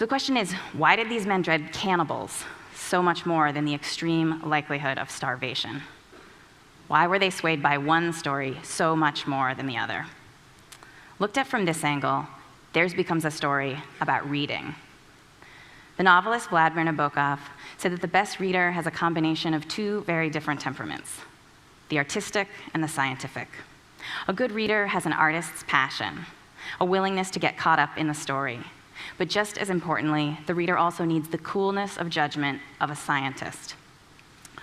So the question is, why did these men dread cannibals so much more than the extreme likelihood of starvation? Why were they swayed by one story so much more than the other? Looked at from this angle, theirs becomes a story about reading. The novelist Vladimir Nabokov said that the best reader has a combination of two very different temperaments, the artistic and the scientific. A good reader has an artist's passion, a willingness to get caught up in the story. But just as importantly, the reader also needs the coolness of judgment of a scientist,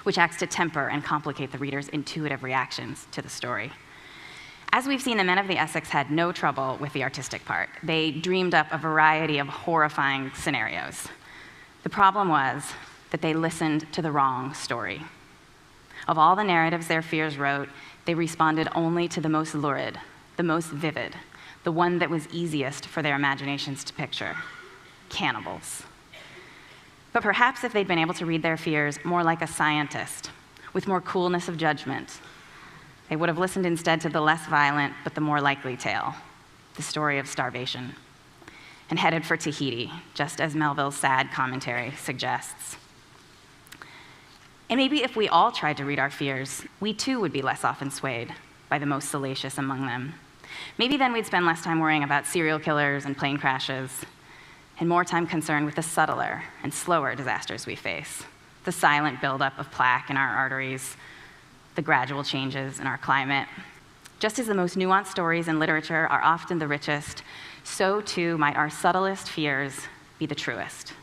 which acts to temper and complicate the reader's intuitive reactions to the story. As we've seen, the men of the Essex had no trouble with the artistic part. They dreamed up a variety of horrifying scenarios. The problem was that they listened to the wrong story. Of all the narratives their fears wrote, they responded only to the most lurid, the most vivid, the one that was easiest for their imaginations to picture: cannibals. But perhaps if they'd been able to read their fears more like a scientist, with more coolness of judgment, they would have listened instead to the less violent but the more likely tale, the story of starvation, and headed for Tahiti, just as Melville's sad commentary suggests. And maybe if we all tried to read our fears, we too would be less often swayed by the most salacious among them. Maybe then we'd spend less time worrying about serial killers and plane crashes, and more time concerned with the subtler and slower disasters we face, the silent buildup of plaque in our arteries, the gradual changes in our climate. Just as the most nuanced stories in literature are often the richest, so too might our subtlest fears be the truest.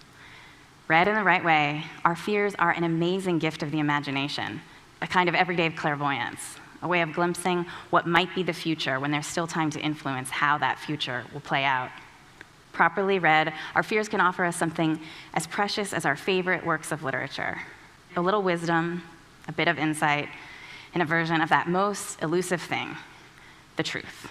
Read in the right way, our fears are an amazing gift of the imagination, a kind of everyday clairvoyance, a way of glimpsing what might be the future when there's still time to influence how that future will play out. Properly read, our fears can offer us something as precious as our favorite works of literature: a little wisdom, a bit of insight, and a version of that most elusive thing, the truth.